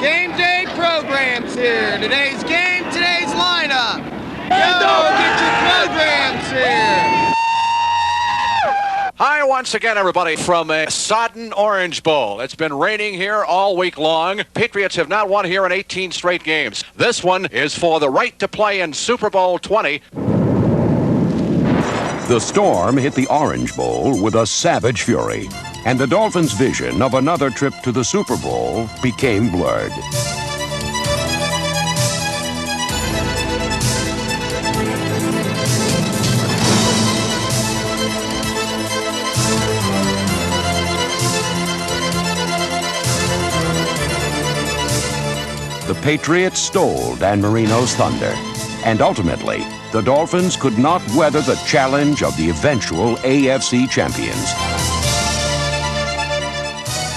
Game day programs here. Today's game, today's lineup. Go get your programs here. Hi once again, everybody, from a sodden Orange Bowl. It's been raining here all week long. Patriots have not won here in 18 straight games. This one is for the right to play in Super Bowl 20. The storm hit the Orange Bowl with a savage fury, and the Dolphins' vision of another trip to the Super Bowl became blurred. The Patriots stole Dan Marino's thunder, and ultimately, the Dolphins could not weather the challenge of the eventual AFC champions.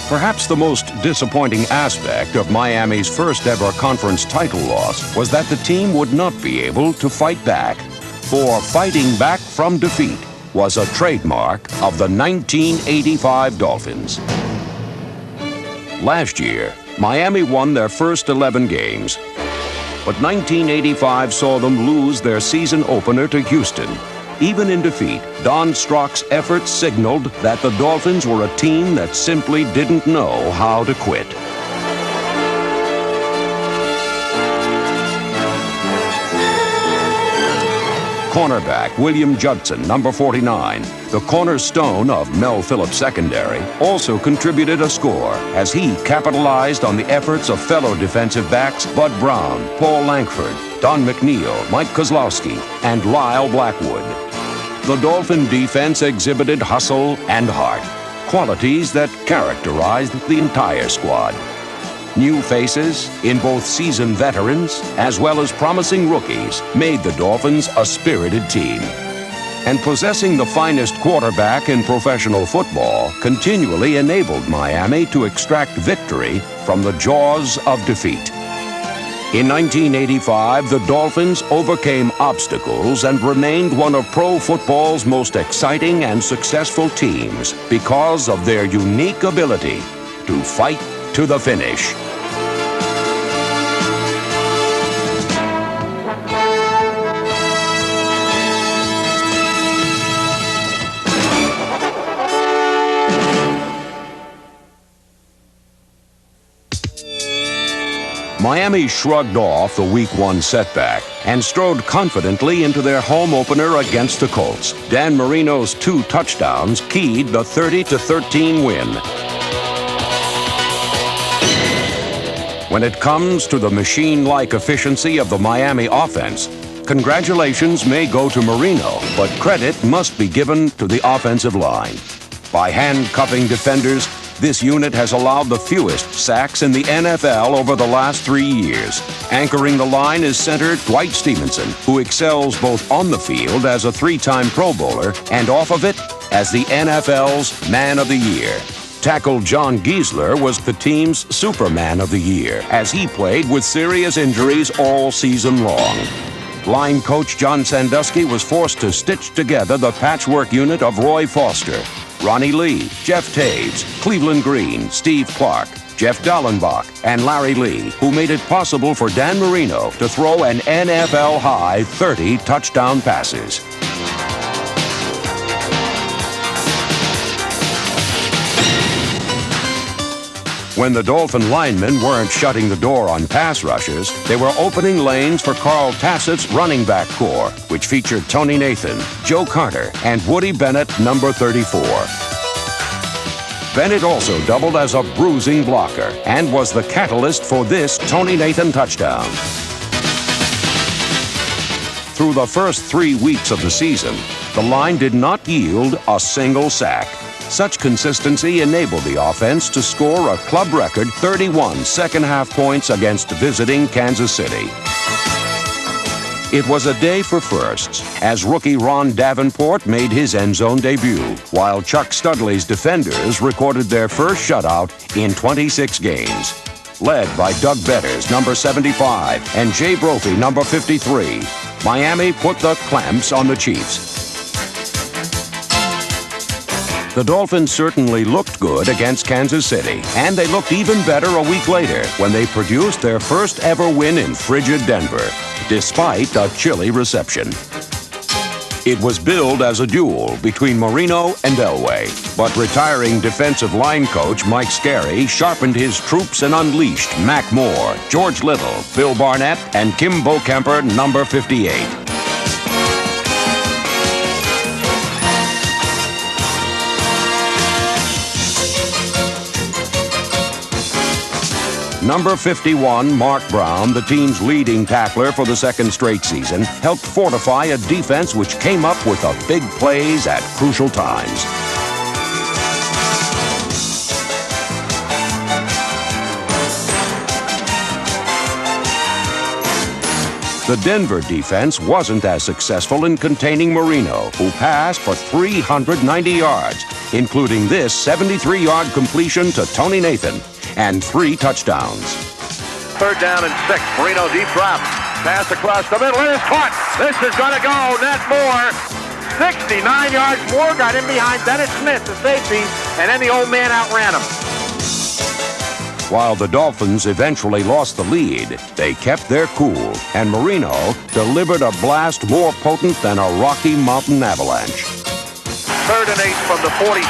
Perhaps the most disappointing aspect of Miami's first ever conference title loss was that the team would not be able to fight back, for fighting back from defeat was a trademark of the 1985 Dolphins. Last year, Miami won their first 11 games, but 1985 saw them lose their season opener to Houston. Even in defeat, Don Strock's efforts signaled that the Dolphins were a team that simply didn't know how to quit. Cornerback William Judson, number 49, the cornerstone of Mel Phillips' secondary, also contributed a score as he capitalized on the efforts of fellow defensive backs Bud Brown, Paul Lankford, Don McNeil, Mike Kozlowski, and Lyle Blackwood. The Dolphin defense exhibited hustle and heart, qualities that characterized the entire squad. New faces in both seasoned veterans as well as promising rookies made the Dolphins a spirited team. And possessing the finest quarterback in professional football continually enabled Miami to extract victory from the jaws of defeat. In 1985, the Dolphins overcame obstacles and remained one of pro football's most exciting and successful teams because of their unique ability to fight to the finish. Miami shrugged off the Week 1 setback and strode confidently into their home opener against the Colts. Dan Marino's 2 touchdowns keyed the 30-13 win. When it comes to the machine-like efficiency of the Miami offense, congratulations may go to Marino, but credit must be given to the offensive line. By handcuffing defenders, this unit has allowed the fewest sacks in the NFL over the last 3 years. Anchoring the line is center Dwight Stevenson, who excels both on the field as a 3-time Pro Bowler and off of it as the NFL's Man of the Year. Tackle John Giesler was the team's Superman of the Year, as he played with serious injuries all season long. Line coach John Sandusky was forced to stitch together the patchwork unit of Roy Foster, Ronnie Lee, Jeff Taves, Cleveland Green, Steve Clark, Jeff Dallenbach, and Larry Lee, who made it possible for Dan Marino to throw an NFL-high 30 touchdown passes. When the Dolphin linemen weren't shutting the door on pass rushers, they were opening lanes for Carl Tassett's running back corps, which featured Tony Nathan, Joe Carter, and Woody Bennett, number 34. Bennett also doubled as a bruising blocker and was the catalyst for this Tony Nathan touchdown. Through the first 3 weeks of the season, the line did not yield a single sack. Such consistency enabled the offense to score a club record 31 second-half points against visiting Kansas City. It was a day for firsts, as rookie Ron Davenport made his end-zone debut, while Chuck Studley's defenders recorded their first shutout in 26 games. Led by Doug Betters, number 75, and Jay Brophy, number 53, Miami put the clamps on the Chiefs. The Dolphins certainly looked good against Kansas City, and they looked even better a week later when they produced their first ever win in frigid Denver, despite a chilly reception. It was billed as a duel between Marino and Elway, but retiring defensive line coach Mike Scarry sharpened his troops and unleashed Mac Moore, George Little, Bill Barnett, and Kim Bokemper, number 58. Number 51, Mark Brown, the team's leading tackler for the second straight season, helped fortify a defense which came up with the big plays at crucial times. The Denver defense wasn't as successful in containing Marino, who passed for 390 yards, including this 73-yard completion to Tony Nathan, and 3 touchdowns. Third down and 6. Marino deep drop. Pass across the middle. It is caught. This is going to go. Net Moore. 69 yards. Moore got in behind Dennis Smith, the safety, and then the old man outran him. While the Dolphins eventually lost the lead, they kept their cool, and Marino delivered a blast more potent than a Rocky Mountain avalanche. 3rd and 8 from the 46.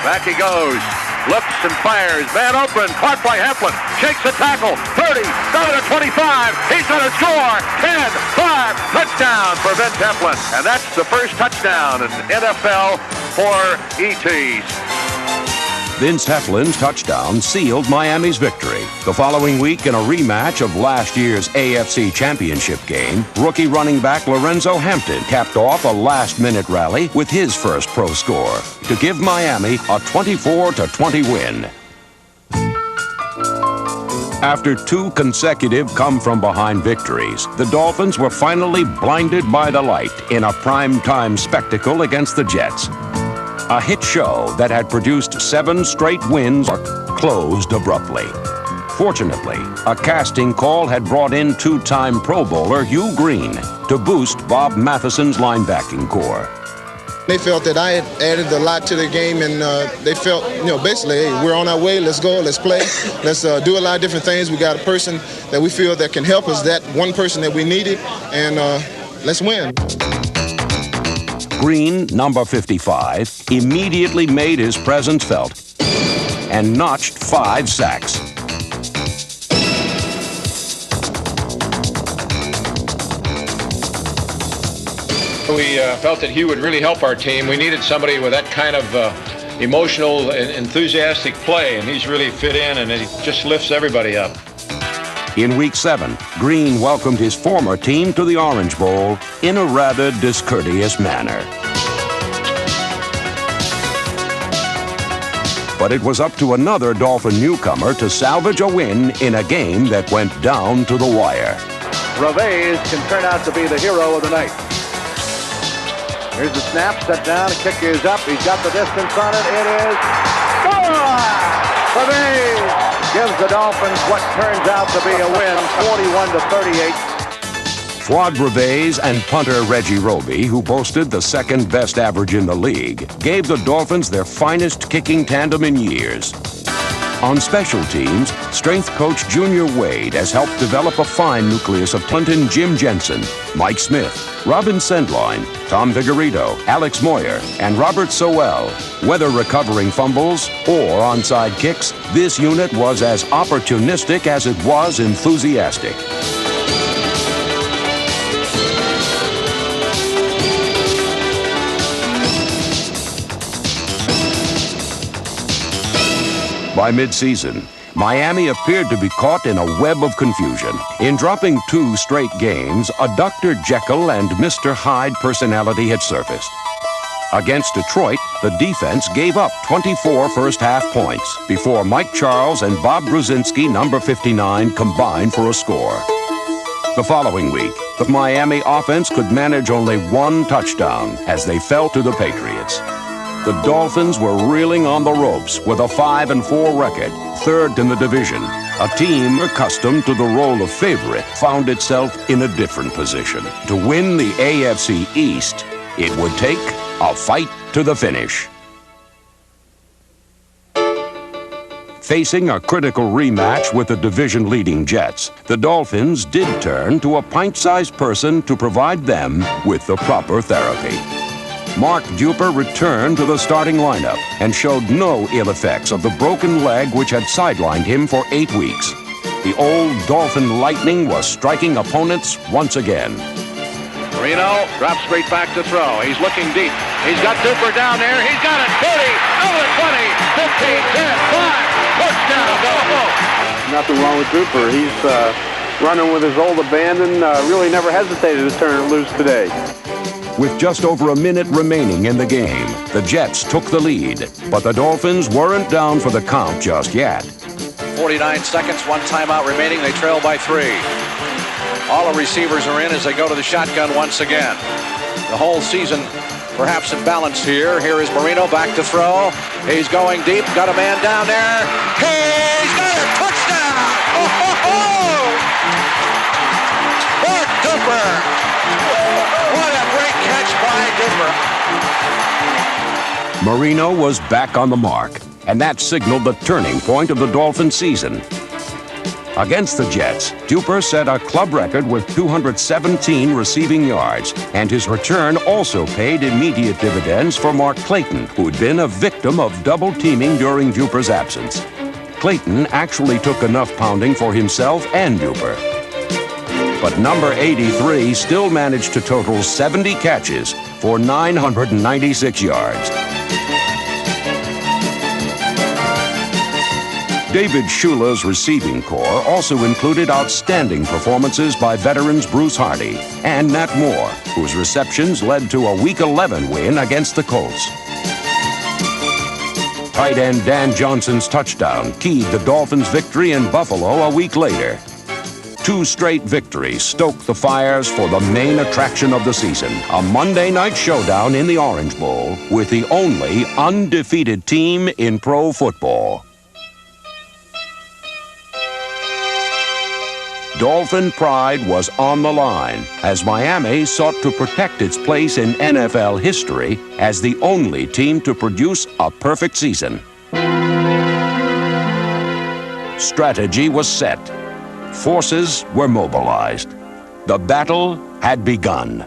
Back he goes. Looks and fires. Man open. Caught by Heflin. Shakes the tackle. 30. Got it at 25. He's going to score. 10. 5. Touchdown for Vince Heflin. And that's the first touchdown in NFL for ETs. Vince Heflin's touchdown sealed Miami's victory. The following week, in a rematch of last year's AFC Championship game, rookie running back Lorenzo Hampton capped off a last-minute rally with his first pro score to give Miami a 24-20 win. After 2 consecutive come-from-behind victories, the Dolphins were finally blinded by the light in a prime-time spectacle against the Jets. A hit show that had produced 7 straight wins closed abruptly. Fortunately, a casting call had brought in 2-time Pro Bowler Hugh Green to boost Bob Matheson's linebacking core. They felt that I had added a lot to the game, and they felt, basically, hey, we're on our way, let's go, let's play, let's do a lot of different things. We got a person that we feel that can help us, that one person that we needed, and let's win. Green, number 55, immediately made his presence felt and notched 5 sacks. We felt that Hugh would really help our team. We needed somebody with that kind of emotional and enthusiastic play, and he's really fit in, and he just lifts everybody up. In Week 7, Green welcomed his former team to the Orange Bowl in a rather discourteous manner. But it was up to another Dolphin newcomer to salvage a win in a game that went down to the wire. Revés can turn out to be the hero of the night. Here's the snap, step down, the kick is up, he's got the distance on it, it is score! Revés gives the Dolphins what turns out to be a win, 41-38. Fuad Revés and punter Reggie Roby, who boasted the second-best average in the league, gave the Dolphins their finest kicking tandem in years. On special teams, strength coach Junior Wade has helped develop a fine nucleus of Clinton Jim Jensen, Mike Smith, Robin Sendline, Tom Vigorito, Alex Moyer, and Robert Sowell. Whether recovering fumbles or onside kicks, this unit was as opportunistic as it was enthusiastic. By mid-season, Miami appeared to be caught in a web of confusion. In dropping 2 straight games, a Dr. Jekyll and Mr. Hyde personality had surfaced. Against Detroit, the defense gave up 24 first-half points before Mike Charles and Bob Brzezinski, number 59, combined for a score. The following week, the Miami offense could manage only 1 touchdown as they fell to the Patriots. The Dolphins were reeling on the ropes with a 5-4 record, 3rd in the division. A team accustomed to the role of favorite found itself in a different position. To win the AFC East, it would take a fight to the finish. Facing a critical rematch with the division-leading Jets, the Dolphins did turn to a pint-sized person to provide them with the proper therapy. Mark Duper returned to the starting lineup and showed no ill effects of the broken leg which had sidelined him for 8 weeks. The old Dolphin Lightning was striking opponents once again. Marino drops straight back to throw. He's looking deep. He's got Duper down there. He's got it. 30, over 20, 15, 10, 5. Touchdown, go! Nothing wrong with Duper. He's running with his old abandon. Really never hesitated to turn it loose today. With just over a minute remaining in the game, the Jets took the lead, but the Dolphins weren't down for the count just yet. 49 seconds, one timeout remaining. They trail by 3. All the receivers are in as they go to the shotgun once again. The whole season perhaps imbalanced here. Here is Marino back to throw. He's going deep. Got a man down there. He's got a touchdown! Oh, ho, ho! Mark Duper! What a great catch by Duper! Marino was back on the mark, and that signaled the turning point of the Dolphin season. Against the Jets, Duper set a club record with 217 receiving yards, and his return also paid immediate dividends for Mark Clayton, who'd been a victim of double teaming during Duper's absence. Clayton actually took enough pounding for himself and Duper. But number 83 still managed to total 70 catches for 996 yards. David Shula's receiving corps also included outstanding performances by veterans Bruce Hardy and Nat Moore, whose receptions led to a Week 11 win against the Colts. Tight end Dan Johnson's touchdown keyed the Dolphins' victory in Buffalo a week later. 2 straight victories stoked the fires for the main attraction of the season, a Monday night showdown in the Orange Bowl with the only undefeated team in pro football. Dolphin pride was on the line as Miami sought to protect its place in NFL history as the only team to produce a perfect season. Strategy was set. Forces were mobilized. The battle had begun.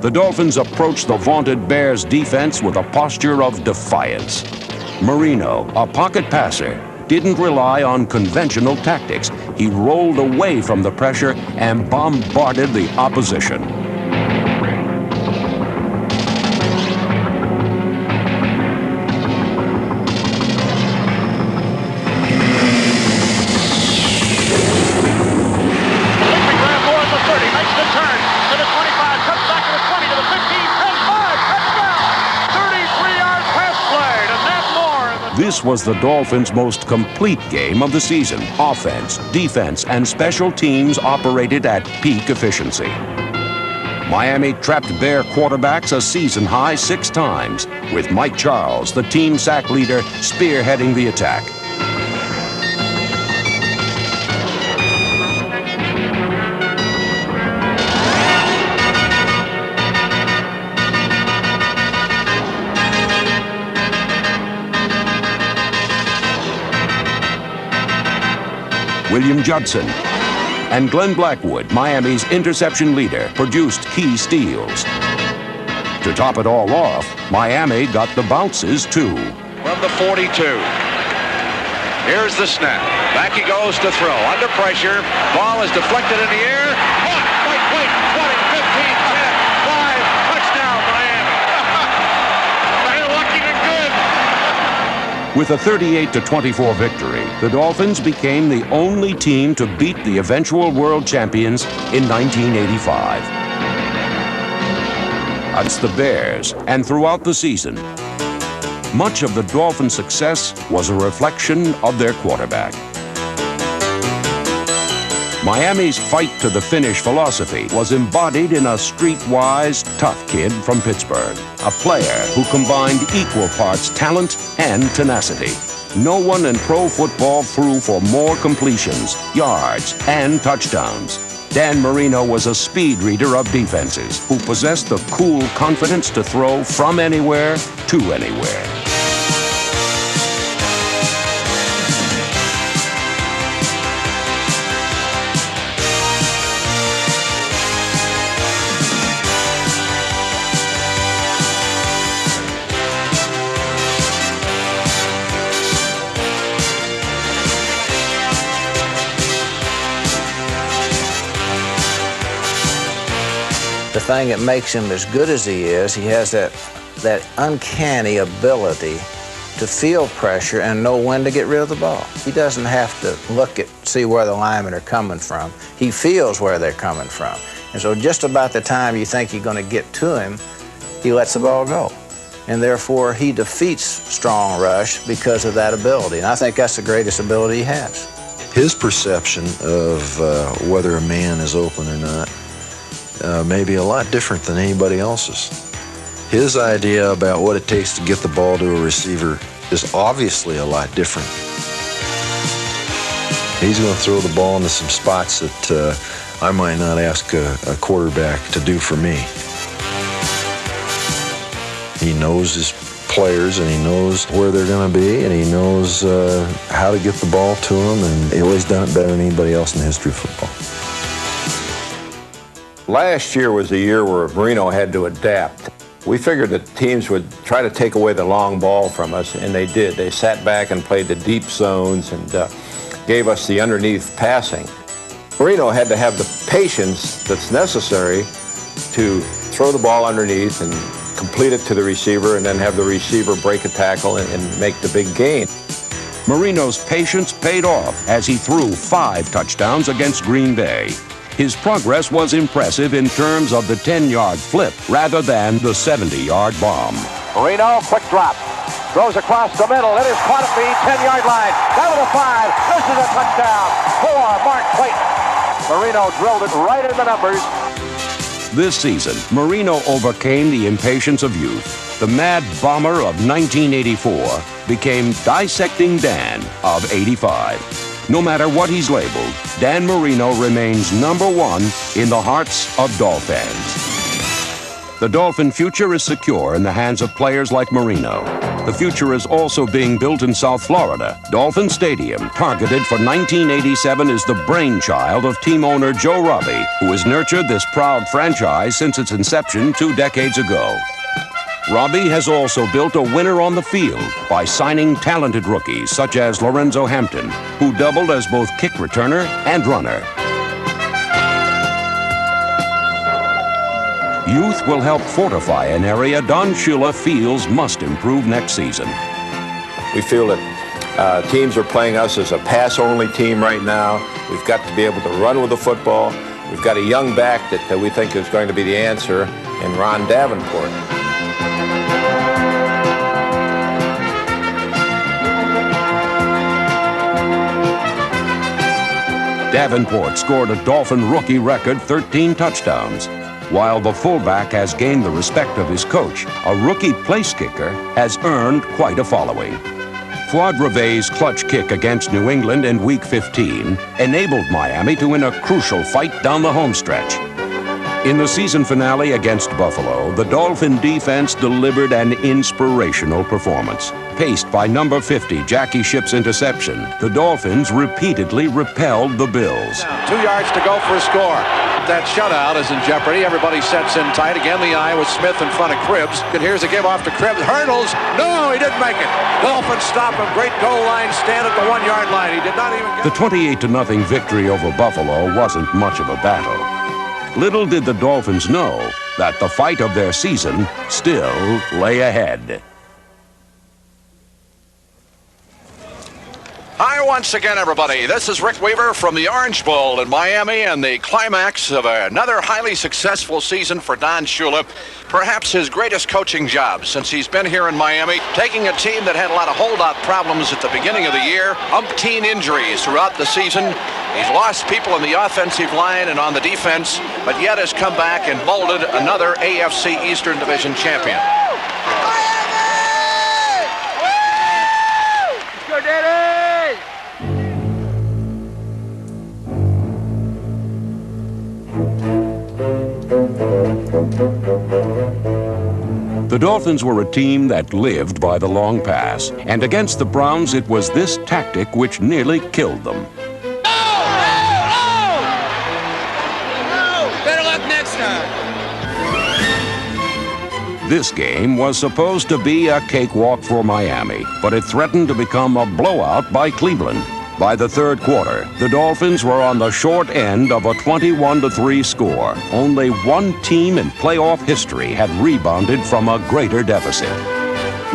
The Dolphins approached the vaunted Bears defense with a posture of defiance. Marino, a pocket passer, didn't rely on conventional tactics. He rolled away from the pressure and bombarded the opposition. This was the Dolphins' most complete game of the season. Offense, defense, and special teams operated at peak efficiency. Miami trapped Bear quarterbacks a season-high 6 times, with Mike Charles, the team sack leader, spearheading the attack. William Judson and Glenn Blackwood, Miami's interception leader, produced key steals. To top it all off, Miami got the bounces too. From the 42. Here's the snap. Back he goes to throw. Under pressure. Ball is deflected in the air. Wait. 20, 15, 10, 5. Touchdown, Miami. They're looking good. With a 38-24 victory, the Dolphins became the only team to beat the eventual world champions in 1985. Against the Bears and throughout the season, much of the Dolphins' success was a reflection of their quarterback. Miami's fight-to-the-finish philosophy was embodied in a streetwise, tough kid from Pittsburgh, a player who combined equal parts talent and tenacity. no one in pro football threw for more completions, yards, and touchdowns. Dan Marino was a speed reader of defenses who possessed the cool confidence to throw from anywhere to anywhere. The thing that makes him as good as he has that uncanny ability to feel pressure and know when to get rid of the ball. He doesn't have to see where the linemen are coming from. He feels where they're coming from. And so just about the time you think you're going to get to him, he lets the ball go. And therefore, he defeats strong rush because of that ability. And I think that's the greatest ability he has. His perception of whether a man is open or not may be a lot different than anybody else's. His idea about what it takes to get the ball to a receiver is obviously a lot different. He's going to throw the ball into some spots that I might not ask a quarterback to do for me. He knows his players, and he knows where they're going to be, and he knows how to get the ball to them, and he's always done it better than anybody else in the history of football. Last year was the year where Marino had to adapt. We figured that teams would try to take away the long ball from us, and they did. They sat back and played the deep zones and gave us the underneath passing. Marino had to have the patience that's necessary to throw the ball underneath and complete it to the receiver, and then have the receiver break a tackle and make the big gain. Marino's patience paid off as he threw 5 touchdowns against Green Bay. His progress was impressive in terms of the 10-yard flip rather than the 70-yard bomb. Marino, quick drop. Throws across the middle. It is caught at the 10-yard line. Down to the 5. This is a touchdown for Mark Clayton. Marino drilled it right in the numbers. This season, Marino overcame the impatience of youth. The Mad Bomber of 1984 became Dissecting Dan of 85. No matter what he's labeled, Dan Marino remains number 1 in the hearts of Dolphins. The Dolphin future is secure in the hands of players like Marino. The future is also being built in South Florida. Dolphin Stadium, targeted for 1987, is the brainchild of team owner Joe Robbie, who has nurtured this proud franchise since its inception 2 decades ago. Robbie has also built a winner on the field by signing talented rookies such as Lorenzo Hampton, who doubled as both kick returner and runner. Youth will help fortify an area Don Shula feels must improve next season. We feel that teams are playing us as a pass-only team right now. We've got to be able to run with the football. We've got a young back that we think is going to be the answer in Ron Davenport. Davenport scored a Dolphin rookie record 13 touchdowns. While the fullback has gained the respect of his coach, a rookie place kicker has earned quite a following. Fuad Reve's clutch kick against New England in Week 15 enabled Miami to win a crucial fight down the home stretch. In the season finale against Buffalo, the Dolphin defense delivered an inspirational performance. Paced by number 50 Jackie Shipp's interception, the Dolphins repeatedly repelled the Bills. 2 yards to go for a score. That shutout is in jeopardy. Everybody sets in tight. Again, the eye with Smith in front of Cribbs. And here's a give off to Cribbs. Hurdles. No, he didn't make it. Dolphins stop him. Great goal line stand at the 1-yard line. He did not even get the 28-0 victory over Buffalo wasn't much of a battle. Little did the Dolphins know that the fight of their season still lay ahead. Hi once again, everybody. This is Rick Weaver from the Orange Bowl in Miami and the climax of another highly successful season for Don Shula. Perhaps his greatest coaching job since he's been here in Miami, taking a team that had a lot of holdout problems at the beginning of the year, umpteen injuries throughout the season. He's lost people in the offensive line and on the defense, but yet has come back and molded another AFC Eastern Division champion. The Dolphins were a team that lived by the long pass, and against the Browns it was this tactic which nearly killed them. Better luck next time. This game was supposed to be a cakewalk for Miami, but it threatened to become a blowout by Cleveland. By the third quarter, the Dolphins were on the short end of a 21-3 score. Only one team in playoff history had rebounded from a greater deficit.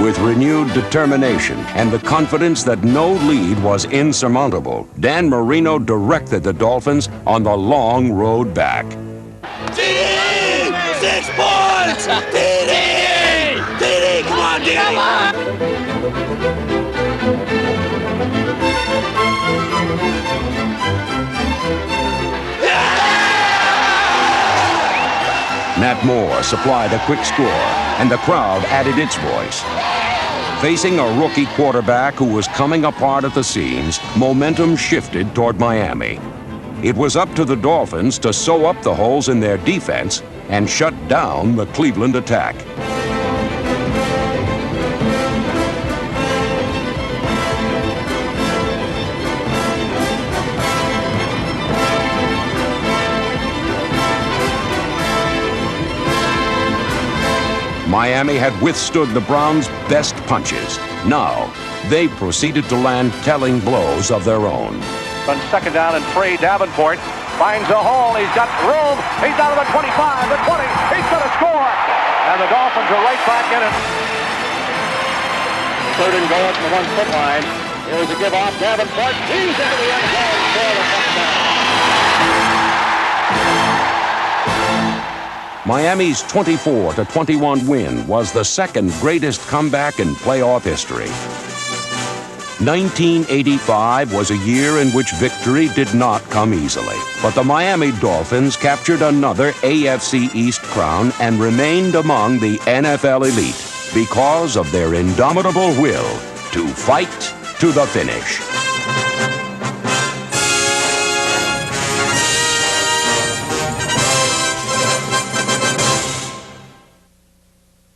With renewed determination and the confidence that no lead was insurmountable, Dan Marino directed the Dolphins on the long road back. TD! 6 points! TD! TD! Come on, TD! Come on! Nat Moore supplied a quick score, and the crowd added its voice. Facing a rookie quarterback who was coming apart at the seams, momentum shifted toward Miami. It was up to the Dolphins to sew up the holes in their defense and shut down the Cleveland attack. Miami had withstood the Browns' best punches. Now, they proceeded to land telling blows of their own. On second down and 3, Davenport finds a hole. He's got room. He's out of the 25, the 20. He's going to score. And the Dolphins are right back in it. Third and goal at the 1-foot line. Here's a give off. Davenport. He's into the end zone for the touchdown. Miami's 24-21 win was the second greatest comeback in playoff history. 1985 was a year in which victory did not come easily, but the Miami Dolphins captured another AFC East crown and remained among the NFL elite because of their indomitable will to fight to the finish.